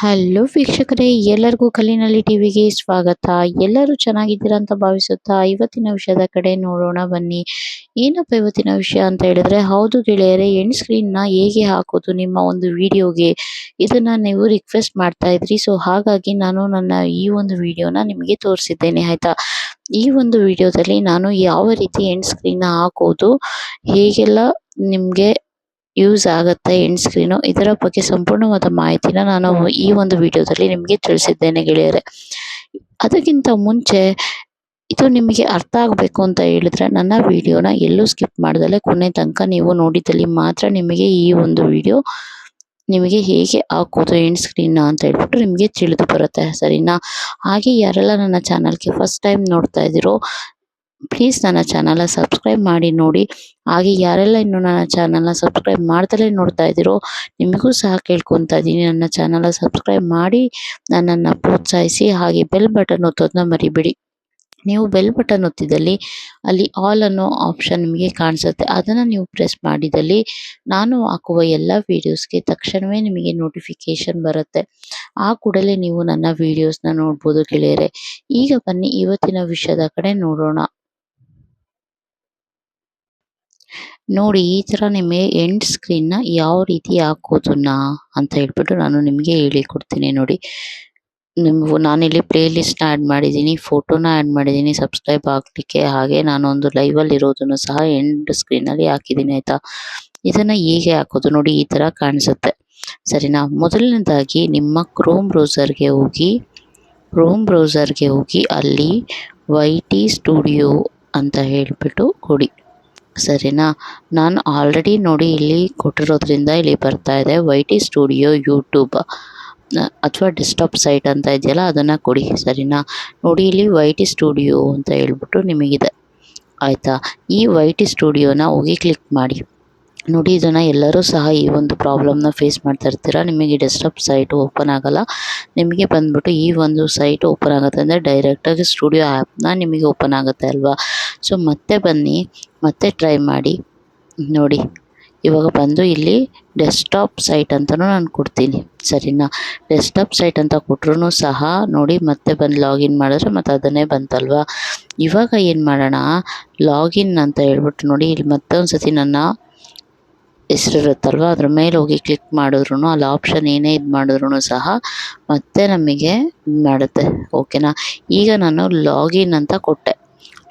Hello ವೀಕ್ಷಕರೇ, ಎಲ್ಲರಿಗೂ ಕಲಿನಲ್ಲಿ ಟಿವಿಗೆ ಸ್ವಾಗತ. ಎಲ್ಲರೂ ಚೆನ್ನಾಗಿದ್ದೀರಾ ಅಂತ ಭಾವಿಸುತ್ತಾ ಇವತ್ತಿನ ವಿಷಯದ ಕಡೆ ನೋಡೋಣ ಬನ್ನಿ. ಏನಪ್ಪ ಇವತ್ತಿನ ವಿಷಯ ಅಂತ ಹೇಳಿದ್ರೆ, ಹೌದು ಗೆಳೆಯರೇ, ಎಂಡ್ ಸ್ಕ್ರೀನ್ನ ಹೇಗೆ ಹಾಕೋದು ನಿಮ್ಮ ಒಂದು ವಿಡಿಯೋಗೆ, ಇದನ್ನ ನೀವು ರಿಕ್ವೆಸ್ಟ್ ಮಾಡ್ತಾ ಇದ್ರಿ. ಸೊ ಹಾಗಾಗಿ ನಾನು ನನ್ನ ಈ ಒಂದು ವಿಡಿಯೋನ ನಿಮಗೆ ತೋರಿಸಿದ್ದೇನೆ, ಆಯ್ತಾ. ಈ ಒಂದು ವಿಡಿಯೋದಲ್ಲಿ ನಾನು ಯಾವ ರೀತಿ ಎಂಡ್ ಸ್ಕ್ರೀನ್ನ ಹಾಕೋದು, ಹೇಗೆಲ್ಲ ನಿಮಗೆ ಯೂಸ್ ಆಗುತ್ತೆ ಎಂಡ್ ಸ್ಕ್ರೀನು, ಇದರ ಬಗ್ಗೆ ಸಂಪೂರ್ಣವಾದ ಮಾಹಿತಿನ ನಾನು ಈ ಒಂದು ವಿಡಿಯೋದಲ್ಲಿ ನಿಮಗೆ ತಿಳಿಸಿದ್ದೇನೆ ಗೆಳೆಯರೆ. ಅದಕ್ಕಿಂತ ಮುಂಚೆ ಇದು ನಿಮಗೆ ಅರ್ಥ ಆಗಬೇಕು ಅಂತ ಹೇಳಿದ್ರೆ ನನ್ನ ವಿಡಿಯೋನ ಎಲ್ಲೂ ಸ್ಕಿಪ್ ಮಾಡ್ದಲೆ ಕೊನೆ ತನಕ ನೀವು ನೋಡಿದಲ್ಲಿ ಮಾತ್ರ ನಿಮಗೆ ಈ ಒಂದು ವಿಡಿಯೋ ನಿಮಗೆ ಹೇಗೆ ಹಾಕೋದು ಎಂಡ್ ಸ್ಕ್ರೀನ್ನ ಅಂತ ಹೇಳ್ಬಿಟ್ಟು ನಿಮಗೆ ತಿಳಿದು ಬರುತ್ತೆ, ಸರಿನಾ. ಹಾಗೆ ಯಾರೆಲ್ಲ ನನ್ನ ಚಾನಲ್ಗೆ ಫಸ್ಟ್ ಟೈಮ್ ನೋಡ್ತಾ ಇದ್ದೀರೋ ಪ್ಲೀಸ್ ನನ್ನ ಚಾನಲ್ನ ಸಬ್ಸ್ಕ್ರೈಬ್ ಮಾಡಿ ನೋಡಿ. ಹಾಗೆ ಯಾರೆಲ್ಲ ಇನ್ನು ನನ್ನ ಚಾನಲ್ನ ಸಬ್ಸ್ಕ್ರೈಬ್ ಮಾಡ್ದಲೇ ನೋಡ್ತಾ ಇದ್ದೀರೋ ನಿಮಗೂ ಸಹ ಕೇಳ್ಕೊತಾ ಇದ್ದೀನಿ, ನನ್ನ ಚಾನಲ್ನ ಸಬ್ಸ್ಕ್ರೈಬ್ ಮಾಡಿ ನನ್ನನ್ನು ಪ್ರೋತ್ಸಾಹಿಸಿ. ಹಾಗೆ ಬೆಲ್ ಬಟನ್ ಒತ್ತೋದನ್ನ ಮರಿಬೇಡಿ. ನೀವು ಬೆಲ್ ಬಟನ್ ಒತ್ತಿದಲ್ಲಿ ಅಲ್ಲಿ ಆಲ್ ಅನ್ನೋ ಆಪ್ಷನ್ ನಿಮಗೆ ಕಾಣಿಸುತ್ತೆ, ಅದನ್ನು ನೀವು ಪ್ರೆಸ್ ಮಾಡಿದಲ್ಲಿ ನಾನು ಹಾಕುವ ಎಲ್ಲ ವೀಡಿಯೋಸ್ಗೆ ತಕ್ಷಣವೇ ನಿಮಗೆ ನೋಟಿಫಿಕೇಶನ್ ಬರುತ್ತೆ. ಆ ಕೂಡಲೇ ನೀವು ನನ್ನ ವೀಡಿಯೋಸ್ನ ನೋಡ್ಬೋದು ಗೆಳೆಯರೆ. ಈಗ ಬನ್ನಿ ಇವತ್ತಿನ ವಿಷಯದ ಕಡೆ ನೋಡೋಣ. ನೋಡಿ, ಈ ಥರ ನಿಮಗೆ ಎಂಡ್ ಸ್ಕ್ರೀನ್ನ ಯಾವ ರೀತಿ ಹಾಕೋದನ್ನ ಅಂತ ಹೇಳ್ಬಿಟ್ಟು ನಾನು ನಿಮಗೆ ಹೇಳಿಕೊಡ್ತೀನಿ. ನೋಡಿ, ನಾನಿಲ್ಲಿ ಪ್ಲೇ ಲಿಸ್ಟ್ನ ಆ್ಯಡ್ ಮಾಡಿದ್ದೀನಿ, ಫೋಟೋನ ಆ್ಯಡ್ ಮಾಡಿದ್ದೀನಿ ಸಬ್ಸ್ಕ್ರೈಬ್ ಆಗಲಿಕ್ಕೆ. ಹಾಗೆ ನಾನೊಂದು ಲೈವಲ್ಲಿ ಇರೋದನ್ನು ಸಹ ಎಂಡ್ ಸ್ಕ್ರೀನಲ್ಲಿ ಹಾಕಿದ್ದೀನಿ, ಆಯಿತಾ. ಇದನ್ನು ಹೇಗೆ ಹಾಕೋದು ನೋಡಿ, ಈ ಥರ ಕಾಣಿಸುತ್ತೆ, ಸರಿನಾ. ಮೊದಲನೇದಾಗಿ ನಿಮ್ಮ ಕ್ರೋಮ್ ಬ್ರೌಸರ್ಗೆ ಹೋಗಿ ಅಲ್ಲಿ YT ಸ್ಟುಡಿಯೋ ಅಂತ ಹೇಳಿಬಿಟ್ಟು ಕೊಡಿ, ಸರಿನಾ. ನಾನು ಆಲ್ರೆಡಿ ನೋಡಿ ಇಲ್ಲಿ ಕೊಟ್ಟಿರೋದ್ರಿಂದ ಇಲ್ಲಿ ಬರ್ತಾ ಇದೆ YT ಸ್ಟುಡಿಯೋ ಯೂಟ್ಯೂಬ್ ಅಥವಾ ಡೆಸ್ಕ್ಟಾಪ್ ಸೈಟ್ ಅಂತ ಇದೆಯಲ್ಲ ಅದನ್ನು ಕೊಡಿ, ಸರಿನಾ. ನೋಡಿ, ಇಲ್ಲಿ YT ಸ್ಟುಡಿಯೋ ಅಂತ ಹೇಳ್ಬಿಟ್ಟು ನಿಮಗಿದೆ, ಆಯಿತಾ. ಈ YT ಸ್ಟುಡಿಯೋನ ಹೋಗಿ ಕ್ಲಿಕ್ ಮಾಡಿ. ನೋಡಿ, ಇದನ್ನು ಎಲ್ಲರೂ ಸಹ ಈ ಒಂದು ಪ್ರಾಬ್ಲಮ್ನ ಫೇಸ್ ಮಾಡ್ತಾ ಇರ್ತೀರ. ನಿಮಗೆ ಡೆಸ್ಕ್ಟಾಪ್ ಸೈಟ್ ಓಪನ್ ಆಗಲ್ಲ, ನಿಮಗೆ ಬಂದ್ಬಿಟ್ಟು ಈ ಒಂದು ಸೈಟ್ ಓಪನ್ ಆಗುತ್ತೆ ಅಂದರೆ ಡೈರೆಕ್ಟಾಗಿ ಸ್ಟುಡಿಯೋ ಆ್ಯಪ್ನ ನಿಮಗೆ ಓಪನ್ ಆಗುತ್ತೆ ಅಲ್ವಾ. ಸೊ ಮತ್ತೆ ಬನ್ನಿ, ಮತ್ತೆ ಟ್ರೈ ಮಾಡಿ. ನೋಡಿ, ಇವಾಗ ಬಂದು ಇಲ್ಲಿ ಡೆಸ್ಕ್ಟಾಪ್ ಸೈಟ್ ಅಂತಲೂ ನಾನು ಕೊಡ್ತೀನಿ, ಸರಿನಾ. ಡೆಸ್ಕ್ಟಾಪ್ ಸೈಟ್ ಅಂತ ಕೊಟ್ಟರು ಸಹ ನೋಡಿ ಮತ್ತೆ ಬಂದು ಲಾಗಿನ್ ಮಾಡಿದ್ರೆ ಮತ್ತೆ ಅದನ್ನೇ ಬಂತಲ್ವಾ. ಇವಾಗ ಏನು ಮಾಡೋಣ, ಲಾಗಿನ್ ಅಂತ ಹೇಳ್ಬಿಟ್ಟು ನೋಡಿ ಇಲ್ಲಿ ಮತ್ತೆ ಒಂದು ಸತಿ ನನ್ನ ಹೆಸರಿರುತ್ತಲ್ವ ಅದ್ರ ಮೇಲೆ ಹೋಗಿ ಕ್ಲಿಕ್ ಮಾಡಿದ್ರು ಅಲ್ಲಿ ಆಪ್ಷನ್ ಏನೇ ಇದು ಮಾಡಿದ್ರು ಸಹ ಮತ್ತೆ ನಮಗೆ ಮಾಡುತ್ತೆ, ಓಕೆನಾ. ಈಗ ನಾನು ಲಾಗಿನ್ ಅಂತ ಕೊಟ್ಟೆ.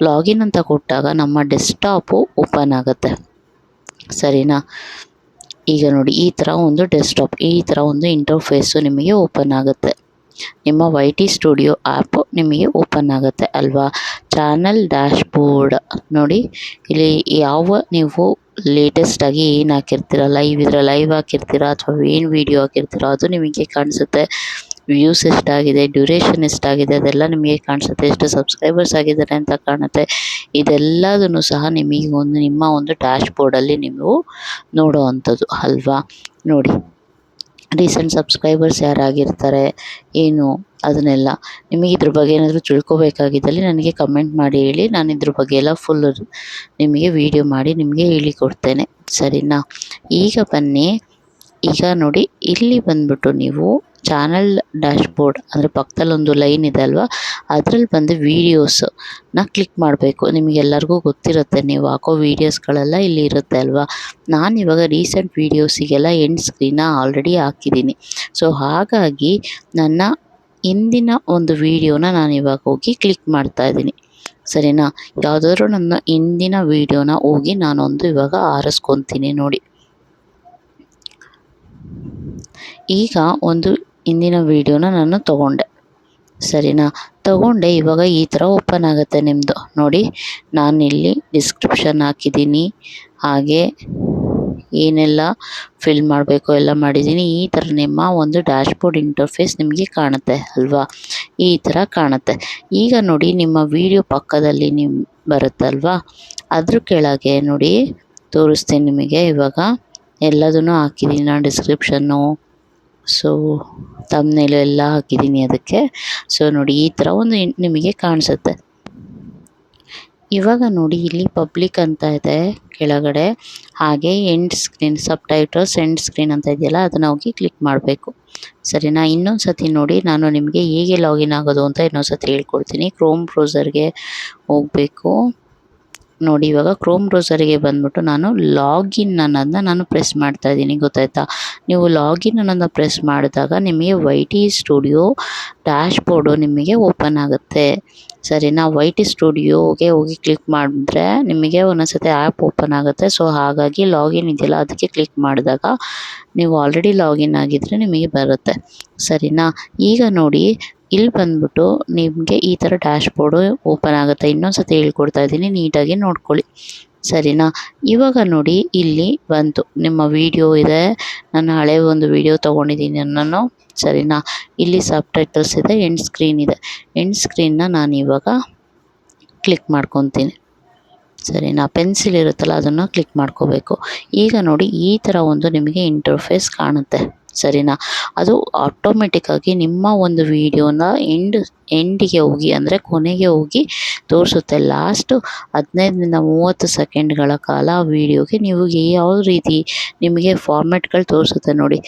ಲಾಗಿನ್ ಅಂತ ಕೊಟ್ಟಾಗ ನಮ್ಮ ಡೆಸ್ಕ್ಟಾಪು ಓಪನ್ ಆಗುತ್ತೆ, ಸರಿನಾ. ಈಗ ನೋಡಿ, ಈ ಥರ ಒಂದು ಡೆಸ್ಕ್ಟಾಪ್, ಈ ಥರ ಒಂದು ಇಂಟರ್ಫೇಸು ನಿಮಗೆ ಓಪನ್ ಆಗುತ್ತೆ. ನಿಮ್ಮ YT ಸ್ಟುಡಿಯೋ ಆ್ಯಪು ನಿಮಗೆ ಓಪನ್ ಆಗುತ್ತೆ ಅಲ್ವಾ. ಚಾನಲ್ ಡ್ಯಾಶ್ಬೋರ್ಡ್ ನೋಡಿ, ಇಲ್ಲಿ ಯಾವ ನೀವು ಲೇಟೆಸ್ಟಾಗಿ ಏನು ಹಾಕಿರ್ತೀರ, ಲೈವ್ ಇದ್ರೆ ಲೈವ್ ಹಾಕಿರ್ತೀರ ಅಥವಾ ಏನು ವೀಡಿಯೋ ಹಾಕಿರ್ತೀರೋ ಅದು ನಿಮಗೆ ಕಾಣಿಸುತ್ತೆ. ವ್ಯೂಸ್ ಎಷ್ಟಾಗಿದೆ, ಡ್ಯೂರೇಷನ್ ಎಷ್ಟಾಗಿದೆ ಅದೆಲ್ಲ ನಿಮಗೆ ಕಾಣಿಸುತ್ತೆ, ಎಷ್ಟು ಸಬ್ಸ್ಕ್ರೈಬರ್ಸ್ ಆಗಿದ್ದಾರೆ ಅಂತ ಕಾಣುತ್ತೆ. ಇದೆಲ್ಲದನ್ನು ಸಹ ನಿಮಗೆ ನಿಮ್ಮ ಒಂದು ಡ್ಯಾಶ್ಬೋರ್ಡಲ್ಲಿ ನೀವು ನೋಡೋ ಅಂಥದ್ದು ಅಲ್ವಾ. ನೋಡಿ, ರೀಸೆಂಟ್ ಸಬ್ಸ್ಕ್ರೈಬರ್ಸ್ ಯಾರಾಗಿರ್ತಾರೆ ಏನು ಅದನ್ನೆಲ್ಲ ನಿಮಗೆ ಇದ್ರ ಬಗ್ಗೆ ಏನಾದರೂ ತಿಳ್ಕೊಬೇಕಾಗಿದ್ದಲ್ಲಿ ನನಗೆ ಕಮೆಂಟ್ ಮಾಡಿ ಹೇಳಿ, ನಾನು ಇದ್ರ ಬಗ್ಗೆ ಎಲ್ಲ ಫುಲ್ ನಿಮಗೆ ವಿಡಿಯೋ ಮಾಡಿ ನಿಮಗೆ ಹೇಳಿಕೊಡ್ತೇನೆ, ಸರಿನಾ. ಈಗ ಬನ್ನಿ, ಈಗ ನೋಡಿ ಇಲ್ಲಿ ಬಂದ್ಬಿಟ್ಟು ನೀವು ಚಾನಲ್ ಡ್ಯಾಶ್ಬೋರ್ಡ್ ಅಂದರೆ ಪಕ್ಕದಲ್ಲೊಂದು ಲೈನ್ ಇದೆ ಅಲ್ವಾ, ಅದರಲ್ಲಿ ಬಂದು ವೀಡಿಯೋಸ್ನ ಕ್ಲಿಕ್ ಮಾಡಬೇಕು. ನಿಮಗೆಲ್ಲರಿಗೂ ಗೊತ್ತಿರುತ್ತೆ, ನೀವು ಹಾಕೋ ವೀಡಿಯೋಸ್ಗಳೆಲ್ಲ ಇಲ್ಲಿ ಇರುತ್ತೆ ಅಲ್ವಾ. ನಾನು ಇವಾಗ ರೀಸೆಂಟ್ ವೀಡಿಯೋಸಿಗೆಲ್ಲ ಎಂಡ್ ಸ್ಕ್ರೀನ್ನ ಆಲ್ರೆಡಿ ಹಾಕಿದ್ದೀನಿ. ಸೊ ಹಾಗಾಗಿ ನನ್ನ ಹಿಂದಿನ ಒಂದು ವೀಡಿಯೋನ ನಾನು ಇವಾಗ ಹೋಗಿ ಕ್ಲಿಕ್ ಮಾಡ್ತಾ ಇದ್ದೀನಿ, ಸರಿನಾ. ಯಾವುದಾದ್ರೂ ನನ್ನ ಹಿಂದಿನ ವೀಡಿಯೋನ ಹೋಗಿ ನಾನೊಂದು ಇವಾಗ ಆರಿಸ್ಕೊತೀನಿ. ನೋಡಿ, ಈಗ ಒಂದು ಹಿಂದಿನ ವೀಡಿಯೋನ ನಾನು ತೊಗೊಂಡೆ, ಸರಿನಾ. ತೊಗೊಂಡೆ, ಇವಾಗ ಈ ಥರ ಓಪನ್ ಆಗುತ್ತೆ ನಿಮ್ಮದು. ನೋಡಿ, ನಾನಿಲ್ಲಿ ಡಿಸ್ಕ್ರಿಪ್ಷನ್ ಹಾಕಿದ್ದೀನಿ, ಹಾಗೆ ಏನೆಲ್ಲ ಫಿಲ್ ಮಾಡಬೇಕು ಎಲ್ಲ ಮಾಡಿದ್ದೀನಿ. ಈ ಥರ ನಿಮ್ಮ ಒಂದು ಡ್ಯಾಶ್ಬೋರ್ಡ್ ಇಂಟರ್ಫೇಸ್ ನಿಮಗೆ ಕಾಣುತ್ತೆ ಅಲ್ವಾ, ಈ ಥರ ಕಾಣುತ್ತೆ. ಈಗ ನೋಡಿ, ನಿಮ್ಮ ವಿಡಿಯೋ ಪಕ್ಕದಲ್ಲಿ ಬರುತ್ತಲ್ವಾ, ಅದ್ರ ಕೆಳಗೆ ನೋಡಿ ತೋರಿಸ್ತೀನಿ ನಿಮಗೆ. ಇವಾಗ ಎಲ್ಲದನ್ನು ಹಾಕಿದ್ದೀನಿ ನಾನು, ಡಿಸ್ಕ್ರಿಪ್ಷನ್ನು, ಸೊ ತಮ್ನೇಲು ಎಲ್ಲ ಹಾಕಿದ್ದೀನಿ ಅದಕ್ಕೆ. ಸೊ ನೋಡಿ, ಈ ಥರ ಒಂದು ನಿಮಗೆ ಕಾಣಿಸುತ್ತೆ. ಇವಾಗ ನೋಡಿ ಇಲ್ಲಿ ಪಬ್ಲಿಕ್ ಅಂತ ಇದೆ ಕೆಳಗಡೆ, ಹಾಗೆ ಎಂಡ್ ಸ್ಕ್ರೀನ್ ಎಂಡ್ ಸ್ಕ್ರೀನ್ ಅಂತ ಇದೆಯಲ್ಲ ಅದನ್ನ ಹೋಗಿ ಕ್ಲಿಕ್ ಮಾಡಬೇಕು. ಸರಿನಾ? ಇನ್ನೊಂದು ಸತಿ ನೋಡಿ, ನಾನು ನಿಮಗೆ ಹೇಗೆ ಲಾಗಿನ್ ಆಗೋದು ಅಂತ ಇನ್ನೊಂದು ಸತಿ ಹೇಳ್ಕೊಡ್ತೀನಿ. ಕ್ರೋಮ್ ಬ್ರೌಸರ್ಗೆ ಹೋಗಬೇಕು. ನೋಡಿ, ಇವಾಗ ಕ್ರೋಮ್ ಬ್ರೌಸರಿಗೆ ಬಂದ್ಬಿಟ್ಟು ನಾನು ಲಾಗಿನ್ ಅನ್ನೋದನ್ನ ನಾನು ಪ್ರೆಸ್ ಮಾಡ್ತಾ ಇದ್ದೀನಿ, ಗೊತ್ತಾಯ್ತಾ? ನೀವು ಲಾಗಿನ್ ಅನ್ನೋದನ್ನ ಪ್ರೆಸ್ ಮಾಡಿದಾಗ ನಿಮಗೆ YT ಸ್ಟುಡಿಯೋ ಡ್ಯಾಶ್ ಬೋರ್ಡು ನಿಮಗೆ ಓಪನ್ ಆಗುತ್ತೆ. ಸರಿನಾ? YT ಸ್ಟುಡಿಯೋಗೆ ಹೋಗಿ ಕ್ಲಿಕ್ ಮಾಡಿದ್ರೆ ನಿಮಗೆ ಒಂದೊಂದ್ಸತಿ ಆ್ಯಪ್ ಓಪನ್ ಆಗುತ್ತೆ. ಸೊ ಹಾಗಾಗಿ ಲಾಗಿನ್ ಇದೆಯಲ್ಲ ಅದಕ್ಕೆ ಕ್ಲಿಕ್ ಮಾಡಿದಾಗ ನೀವು ಆಲ್ರೆಡಿ ಲಾಗಿನ್ ಆಗಿದ್ರೆ ನಿಮಗೆ ಬರುತ್ತೆ. ಸರಿನಾ? ಈಗ ನೋಡಿ, ಇಲ್ಲಿ ಬಂದ್ಬಿಟ್ಟು ನಿಮಗೆ ಈ ಥರ ಡ್ಯಾಶ್ ಬೋರ್ಡು ಓಪನ್ ಆಗುತ್ತೆ. ಇನ್ನೊಂದು ಸತಿ ಹೇಳ್ಕೊಡ್ತಾ ಇದ್ದೀನಿ, ನೀಟಾಗಿ ನೋಡ್ಕೊಳ್ಳಿ. ಸರಿನಾ? ಇವಾಗ ನೋಡಿ, ಇಲ್ಲಿ ಬಂತು ನಿಮ್ಮ ವಿಡಿಯೋ ಇದೆ. ನಾನು ಹಳೆ ಒಂದು ವಿಡಿಯೋ ತೊಗೊಂಡಿದ್ದೀನಿ ನಾನು. ಸರಿನಾ? ಇಲ್ಲಿ ಸಬ್ಟೈಟಲ್ಸ್ ಇದೆ, ಎಂಡ್ ಸ್ಕ್ರೀನ್ ಇದೆ. ಎಂಡ್ ಸ್ಕ್ರೀನ್ನ ನಾನು ಇವಾಗ ಕ್ಲಿಕ್ ಮಾಡ್ಕೊತೀನಿ. ಸರಿನಾ? ಪೆನ್ಸಿಲ್ ಇರುತ್ತಲ್ಲ ಅದನ್ನು ಕ್ಲಿಕ್ ಮಾಡ್ಕೋಬೇಕು. ಈಗ ನೋಡಿ, ಈ ಥರ ಒಂದು ನಿಮಗೆ ಇಂಟರ್ಫೇಸ್ ಕಾಣುತ್ತೆ. ಸರಿನಾ? ಅದು ಆಟೋಮೆಟಿಕ್ಕಾಗಿ ನಿಮ್ಮ ಒಂದು ವಿಡಿಯೋನ ಎಂಡಿಗೆ ಹೋಗಿ, ಅಂದರೆ ಕೊನೆಗೆ ಹೋಗಿ ತೋರಿಸುತ್ತೆ. ಲಾಸ್ಟು 15-30 ಸೆಕೆಂಡ್ಗಳ ಕಾಲ ಆ ವಿಡಿಯೋಗೆ ನೀವು ಯಾವ ರೀತಿ ನಿಮಗೆ ಫಾರ್ಮ್ಯಾಟ್ಗಳು ತೋರಿಸುತ್ತೆ ನೋಡಿ.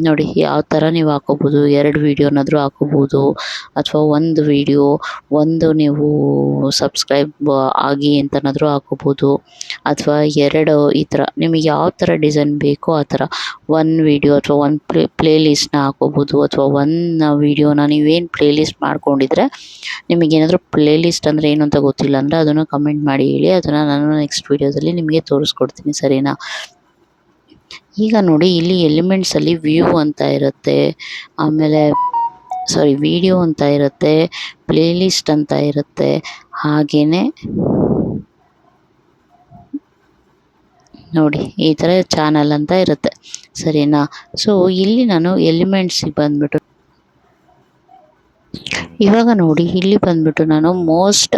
ನೋಡಿ ಯಾವ ಥರ ನೀವು ಹಾಕೋಬೋದು. 2 ವಿಡಿಯೋನಾದರೂ ಹಾಕೋಬೋದು, ಅಥವಾ ಒಂದು ವಿಡಿಯೋ ಒಂದು ನೀವು ಸಬ್ಸ್ಕ್ರೈಬ್ ಆಗಿ ಅಂತನಾದರೂ ಹಾಕೋಬೋದು, ಅಥವಾ 2 ಈ ಥರ ನಿಮಗೆ ಯಾವ ಥರ ಡಿಸೈನ್ ಬೇಕೋ ಆ ಥರ 1 ವಿಡಿಯೋ ಅಥವಾ 1 ಪ್ಲೇ ಲಿಸ್ಟ್ನ ಹಾಕೋಬೋದು, ಅಥವಾ 1 ವಿಡಿಯೋನ ನೀವೇನು ಪ್ಲೇ ಲಿಸ್ಟ್ ಮಾಡ್ಕೊಂಡಿದ್ರೆ, ನಿಮಗೇನಾದರೂ ಪ್ಲೇ ಲಿಸ್ಟ್ ಅಂದರೆ ಏನು ಅಂತ ಗೊತ್ತಿಲ್ಲ ಅಂದರೆ ಅದನ್ನು ಕಮೆಂಟ್ ಮಾಡಿ ಹೇಳಿ, ಅದನ್ನು ನಾನು ನೆಕ್ಸ್ಟ್ ವಿಡಿಯೋದಲ್ಲಿ ನಿಮಗೆ ತೋರಿಸ್ಕೊಡ್ತೀನಿ. ಸರಿನಾ? ಈಗ ನೋಡಿ, ಇಲ್ಲಿ ಎಲಿಮೆಂಟ್ಸಲ್ಲಿ ವ್ಯೂ ಅಂತ ಇರುತ್ತೆ, ಆಮೇಲೆ ವಿಡಿಯೋ ಅಂತ ಇರುತ್ತೆ, ಪ್ಲೇ ಲಿಸ್ಟ್ ಅಂತ ಇರುತ್ತೆ, ಹಾಗೆಯೇ ನೋಡಿ ಈ ಥರ ಚಾನಲ್ ಅಂತ ಇರುತ್ತೆ. ಸರಿನಾ? ಸೊ ಇಲ್ಲಿ ನಾನು ಎಲಿಮೆಂಟ್ಸಿಗೆ ಬಂದ್ಬಿಟ್ಟು ಇವಾಗ ನೋಡಿ, ಇಲ್ಲಿ ಬಂದ್ಬಿಟ್ಟು ನಾನು ಮೋಸ್ಟ್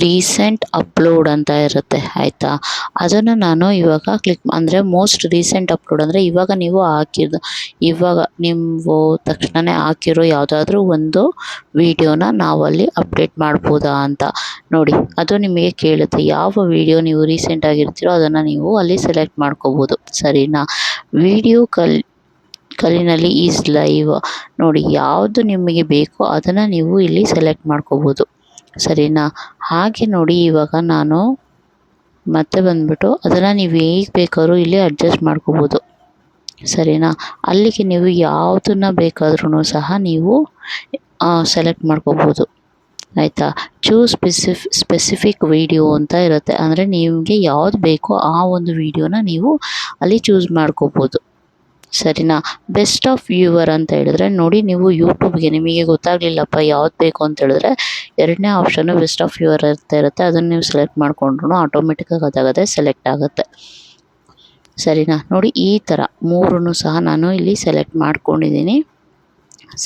ರೀಸೆಂಟ್ ಅಪ್ಲೋಡ್ ಅಂತ ಇರುತ್ತೆ, ಆಯಿತಾ? ಅದನ್ನು ನಾನು ಇವಾಗ ಅಂದರೆ ಮೋಸ್ಟ್ ರೀಸೆಂಟ್ ಅಪ್ಲೋಡ್ ಅಂದರೆ ಇವಾಗ ನೀವು ಇವಾಗ ನೀವು ತಕ್ಷಣವೇ ಹಾಕಿರೋ ಯಾವುದಾದ್ರೂ ಒಂದು ವಿಡಿಯೋನ ನಾವಲ್ಲಿ ಅಪ್ಡೇಟ್ ಮಾಡ್ಬೋದಾ ಅಂತ ನೋಡಿ. ಅದು ನಿಮಗೆ ಕೇಳುತ್ತೆ. ಯಾವ ವಿಡಿಯೋ ನೀವು ರೀಸೆಂಟ್ ಆಗಿರ್ತೀರೋ ಅದನ್ನು ನೀವು ಅಲ್ಲಿ ಸೆಲೆಕ್ಟ್ ಮಾಡ್ಕೋಬೋದು. ಸರಿನಾ? ವಿಡಿಯೋ ಕಲಿನಲ್ಲಿ ಈಸ್ ಲೈವ್ ನೋಡಿ, ಯಾವುದು ನಿಮಗೆ ಬೇಕೋ ಅದನ್ನು ನೀವು ಇಲ್ಲಿ ಸೆಲೆಕ್ಟ್ ಮಾಡ್ಕೋಬೋದು. ಸರಿನಾ? ಹಾಗೆ ನೋಡಿ, ಇವಾಗ ನಾನು ಮತ್ತೆ ಬಂದ್ಬಿಟ್ಟು ಅದನ್ನು ನೀವು ಹೇಗೆ ಬೇಕಾದ್ರೂ ಇಲ್ಲಿ ಅಡ್ಜಸ್ಟ್ ಮಾಡ್ಕೋಬೋದು. ಸರಿನಾ? ಅಲ್ಲಿಗೆ ನೀವು ಯಾವುದನ್ನು ಬೇಕಾದ್ರೂ ಸಹ ನೀವು ಸೆಲೆಕ್ಟ್ ಮಾಡ್ಕೋಬೋದು, ಆಯಿತಾ? ಚೂಸ್ ಸ್ಪೆಸಿಫಿಕ್ ವಿಡಿಯೋ ಅಂತ ಇರುತ್ತೆ, ಅಂದರೆ ನಿಮಗೆ ಯಾವ್ದು ಬೇಕೋ ಆ ಒಂದು ವಿಡಿಯೋನ ನೀವು ಅಲ್ಲಿ ಚೂಸ್ ಮಾಡ್ಕೋಬೋದು. ಸರಿನಾ? ಬೆಸ್ಟ್ ಆಫ್ ವ್ಯೂವರ್ ಅಂತ ಹೇಳಿದ್ರೆ ನೋಡಿ, ನೀವು ಯೂಟ್ಯೂಬ್ಗೆ ನಿಮಗೆ ಗೊತ್ತಾಗಲಿಲ್ಲಪ್ಪ ಯಾವ್ದು ಬೇಕು ಅಂತ ಹೇಳಿದ್ರೆ 2ನೇ ಆಪ್ಷನ್ನು ಬೆಸ್ಟ್ ಆಫ್ ವ್ಯೂವರ್ ಅಂತ ಇರುತ್ತೆ. ಅದನ್ನು ನೀವು ಸೆಲೆಕ್ಟ್ ಮಾಡಿಕೊಂಡ್ರು ಆಟೋಮೆಟಿಕ್ಕಾಗಿ ಅದಾಗದೆ ಸೆಲೆಕ್ಟ್ ಆಗುತ್ತೆ. ಸರಿನಾ? ನೋಡಿ, ಈ ಥರ 3 ಸಹ ನಾನು ಇಲ್ಲಿ ಸೆಲೆಕ್ಟ್ ಮಾಡ್ಕೊಂಡಿದ್ದೀನಿ.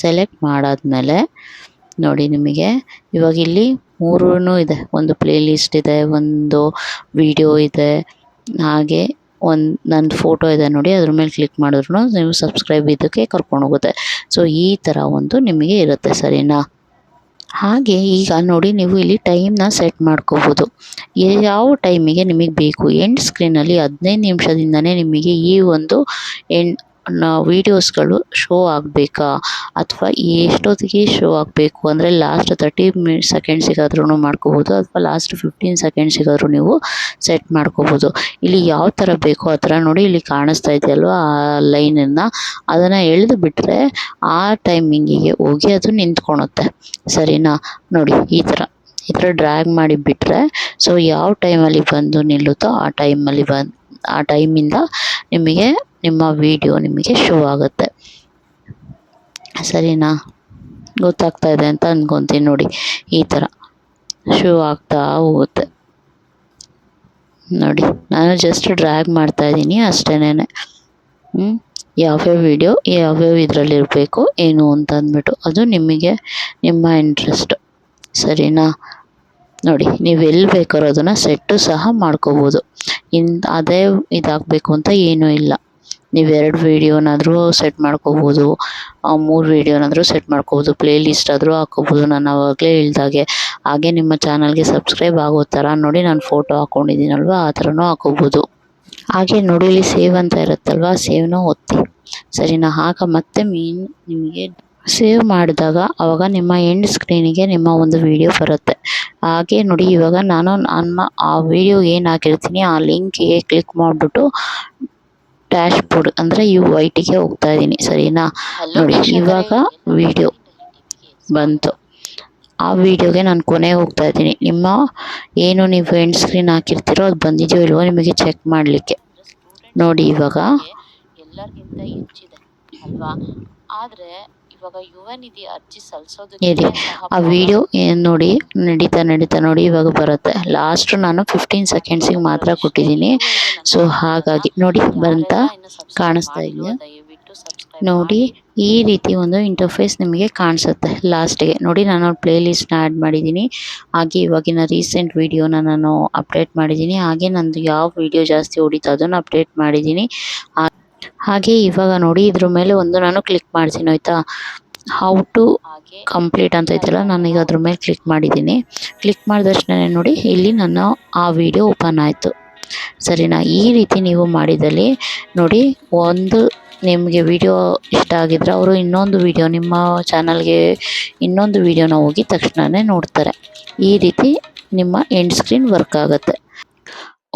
ಸೆಲೆಕ್ಟ್ ಮಾಡಾದ್ಮೇಲೆ ನೋಡಿ, ನಿಮಗೆ ಇವಾಗ ಇಲ್ಲಿ 3 ಇದೆ. ಒಂದು ಪ್ಲೇ ಲಿಸ್ಟ್ ಇದೆ, ಒಂದು ವಿಡಿಯೋ ಇದೆ, ಹಾಗೆ ನನ್ನ ಫೋಟೋ ಇದೆ ನೋಡಿ, ಅದ್ರ ಮೇಲೆ ಕ್ಲಿಕ್ ಮಾಡಿದ್ರು ನೀವು ಸಬ್ಸ್ಕ್ರೈಬ್ ಇದಕ್ಕೆ ಕರ್ಕೊಂಡೋಗುತ್ತೆ. ಸೊ ಈ ಥರ ಒಂದು ನಿಮಗೆ ಇರುತ್ತೆ. ಸರಿನಾ? ಹಾಗೆ ಈಗ ನೋಡಿ, ನೀವು ಇಲ್ಲಿ ಟೈಮ್ನ ಸೆಟ್ ಮಾಡ್ಕೋಬೋದು. ಯಾವ ಟೈಮಿಗೆ ನಿಮಗೆ ಬೇಕು. ಎಂಡ್ ಸ್ಕ್ರೀನಲ್ಲಿ 15 ನಿಮಿಷದಿಂದನೇ ನಿಮಗೆ ಈ ಒಂದು ವೀಡಿಯೋಸ್ಗಳು ಶೋ ಆಗಬೇಕಾ, ಅಥವಾ ಎಷ್ಟೊತ್ತಿಗೆ ಶೋ ಆಗಬೇಕು ಅಂದರೆ ಲಾಸ್ಟ್ 30 ಸೆಕೆಂಡ್ಸಿಗಾದ್ರೂ ಮಾಡ್ಕೋಬೋದು, ಅಥವಾ ಲಾಸ್ಟ್ 15 ಸೆಕೆಂಡ್ಸಿಗಾದ್ರೂ ನೀವು ಸೆಟ್ ಮಾಡ್ಕೋಬೋದು. ಇಲ್ಲಿ ಯಾವ ಥರ ಬೇಕೋ ಆ ಥರ ನೋಡಿ, ಇಲ್ಲಿ ಕಾಣಿಸ್ತಾ ಇದೆಯಲ್ವ ಆ ಲೈನನ್ನು, ಅದನ್ನು ಎಳೆದು ಬಿಟ್ಟರೆ ಆ ಟೈಮಿಂಗಿಗೆ ಹೋಗಿ ಅದು ನಿಂತ್ಕೊಳುತ್ತೆ. ಸರಿನಾ? ನೋಡಿ, ಈ ಥರ ಡ್ರ್ಯಾಗ್ ಮಾಡಿ ಬಿಟ್ಟರೆ ಸೊ ಯಾವ ಟೈಮಲ್ಲಿ ಬಂದು ನಿಲ್ಲುತ್ತೋ ಆ ಟೈಮಿಂದ ನಿಮಗೆ ನಿಮ್ಮ ವಿಡಿಯೋ ನಿಮಗೆ ಶೋ ಆಗುತ್ತೆ. ಸರಿನಾ? ಗೊತ್ತಾಗ್ತಾ ಇದೆ ಅಂತ ಅಂದ್ಕೊತೀನಿ. ನೋಡಿ, ಈ ಥರ ಶೋ ಆಗ್ತಾ ಹೋಗುತ್ತೆ. ನೋಡಿ, ನಾನು ಜಸ್ಟ್ ಡ್ರ್ಯಾಗ್ ಮಾಡ್ತಾ ಇದ್ದೀನಿ ಅಷ್ಟೇನೆ. ಯಾವ್ಯಾವ ವಿಡಿಯೋ ಯಾವ್ಯಾವ ಇದರಲ್ಲಿರಬೇಕು ಏನು ಅಂತ ಅಂದ್ಬಿಟ್ಟು ಅದು ನಿಮಗೆ ನಿಮ್ಮ ಇಂಟ್ರೆಸ್ಟು. ಸರಿನಾ? ನೋಡಿ, ನೀವು ಎಲ್ಲಿ ಬೇಕಾದ್ರೂ ಅದನ್ನು ಸೆಟ್ಟು ಸಹ ಮಾಡ್ಕೋಬೋದು. ಅದೇ ಇದಾಗಬೇಕು ಅಂತ ಏನೂ ಇಲ್ಲ. ನೀವು 2 ವಿಡಿಯೋನಾದರೂ ಸೆಟ್ ಮಾಡ್ಕೋಬೋದು, 3 ವಿಡಿಯೋನಾದರೂ ಸೆಟ್ ಮಾಡ್ಕೋಬೋದು, ಪ್ಲೇ ಲಿಸ್ಟ್ ಆದರೂ ಹಾಕೋಬೋದು ನಾನು ಆವಾಗಲೇ ಹೇಳ್ದಾಗೆ. ಹಾಗೆ ನಿಮ್ಮ ಚಾನಲ್ಗೆ ಸಬ್ಸ್ಕ್ರೈಬ್ ಆಗೋ ಥರ ನೋಡಿ ನಾನು ಫೋಟೋ ಹಾಕ್ಕೊಂಡಿದ್ದೀನಲ್ವ ಆ ಥರನೂ ಹಾಕೋಬೋದು. ಹಾಗೆ ನೋಡಿ ಇಲ್ಲಿ ಸೇವ್ ಅಂತ ಇರುತ್ತಲ್ವ, ಸೇವ್ನ ಒತ್ತಿ ಸರಿನಾ. ಆಗ ಮತ್ತೆ ನಿಮಗೆ ಸೇವ್ ಮಾಡಿದಾಗ ಆವಾಗ ನಿಮ್ಮ ಎಂಡ್ ಸ್ಕ್ರೀನಿಗೆ ನಿಮ್ಮ ಒಂದು ವಿಡಿಯೋ ಬರುತ್ತೆ. ಹಾಗೆ ನೋಡಿ ಇವಾಗ ನಾನು ಆ ವಿಡಿಯೋ ಏನು ಹಾಕಿರ್ತೀನಿ ಆ ಲಿಂಕಿಗೆ ಕ್ಲಿಕ್ ಮಾಡಿಬಿಟ್ಟು ಡ್ಯಾಶ್ ಬೋರ್ಡ್ ಅಂದರೆ ವೈಟಿಗೆ ಹೋಗ್ತಾ ಇದ್ದೀನಿ ಸರಿನಾ. ನೋಡಿ ಇವಾಗ ವಿಡಿಯೋ ಬಂತು, ಆ ವಿಡಿಯೋಗೆ ನಾನು ಕೊನೆಗೆ ಹೋಗ್ತಾ ಇದ್ದೀನಿ. ನಿಮ್ಮ ಏನು ನೀವು ಎಂಡ್ ಸ್ಕ್ರೀನ್ ಹಾಕಿರ್ತೀರೋ ಅದು ಬಂದಿದೆಯೋ ಇಲ್ವೋ ನಿಮಗೆ ಚೆಕ್ ಮಾಡಲಿಕ್ಕೆ. ನೋಡಿ ಇವಾಗ ಎಲ್ಲರಿಗಿಂತ ಹೆಚ್ಚಿದೆ ಅಲ್ವಾ, ಆದರೆ ಇವಾಗ ಯುವ ನಿಧಿ ಅರ್ಜಿ ಸಲ್ಲಿಸೋದಕ್ಕೆ ಆ ವಿಡಿಯೋ ನೋಡಿ ನಡೀತಾ ನೋಡಿ ಇವಾಗ ಬರುತ್ತೆ. ಲಾಸ್ಟ್ ನಾನು 15 ಸೆಕೆಂಡ್ಸಿಗೆ ಮಾತ್ರ ಕೊಟ್ಟಿದ್ದೀನಿ. ಸೊ ಹಾಗಾಗಿ ನೋಡಿ ಬಂತ ಕಾಣಿಸ್ತಾ ಇದೆಯಾ ನೋಡಿ, ಈ ರೀತಿ ಒಂದು ಇಂಟರ್ಫೇಸ್ ನಿಮಗೆ ಕಾಣಿಸುತ್ತೆ. ಲಾಸ್ಟಿಗೆ ನೋಡಿ ನಾನು ಪ್ಲೇ ಲಿಸ್ಟ್ನ ಆ್ಯಡ್ ಮಾಡಿದ್ದೀನಿ. ಹಾಗೆ ಇವಾಗಿನ ರೀಸೆಂಟ್ ವಿಡಿಯೋನ ನಾನು ಅಪ್ಡೇಟ್ ಮಾಡಿದ್ದೀನಿ. ಹಾಗೆ ನಂದು ಯಾವ ವಿಡಿಯೋ ಜಾಸ್ತಿ ಹೊಡಿತಾ ಅದನ್ನು ಅಪ್ಡೇಟ್ ಮಾಡಿದ್ದೀನಿ. ಹಾಗೆ ಇವಾಗ ನೋಡಿ ಇದ್ರ ಮೇಲೆ ಒಂದು ನಾನು ಕ್ಲಿಕ್ ಮಾಡ್ತೀನಿ ಆಯಿತಾ. ಹೌ ಟು ಕಂಪ್ಲೀಟ್ ಅಂತ ಐತಲ್ಲ, ನಾನೀಗ ಅದ್ರ ಮೇಲೆ ಕ್ಲಿಕ್ ಮಾಡಿದ್ದೀನಿ. ಕ್ಲಿಕ್ ಮಾಡಿದ ತಕ್ಷಣ ನೋಡಿ ಇಲ್ಲಿ ನನ್ನ ಆ ವಿಡಿಯೋ ಓಪನ್ ಆಯಿತು ಸರಿನಾ. ಈ ರೀತಿ ನೀವು ಮಾಡಿದಲ್ಲಿ ನೋಡಿ, ಒಂದು ನಿಮಗೆ ವಿಡಿಯೋ ಇಷ್ಟ ಆಗಿದ್ರೆ ಅವರು ಇನ್ನೊಂದು ವಿಡಿಯೋ ನಿಮ್ಮ ಚಾನಲ್ಗೆ ಇನ್ನೊಂದು ವಿಡಿಯೋನ ಹೋಗಿ ತಕ್ಷಣವೇ ನೋಡ್ತಾರೆ. ಈ ರೀತಿ ನಿಮ್ಮ ಎಂಡ್ ಸ್ಕ್ರೀನ್ ವರ್ಕ್ ಆಗುತ್ತೆ.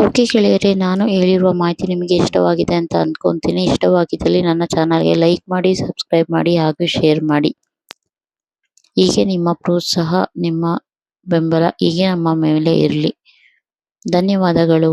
ಓಕೆ ಗೆಳೆಯರೇ, ನಾನು ಹೇಳಿರುವ ಮಾಹಿತಿ ನಿಮಗೆ ಇಷ್ಟವಾಗಿದೆ ಅಂತ ಅಂದ್ಕೊತೀನಿ. ಇಷ್ಟವಾಗಿದ್ದಲ್ಲಿ ನನ್ನ ಚಾನಲ್ಗೆ ಲೈಕ್ ಮಾಡಿ, ಸಬ್ಸ್ಕ್ರೈಬ್ ಮಾಡಿ ಹಾಗೂ ಶೇರ್ ಮಾಡಿ. ಹೀಗೆ ನಿಮ್ಮ ಪ್ರೋತ್ಸಾಹ, ನಿಮ್ಮ ಬೆಂಬಲ ಹೀಗೆ ನಮ್ಮ ಮೇಲೆ ಇರಲಿ. ಧನ್ಯವಾದಗಳು.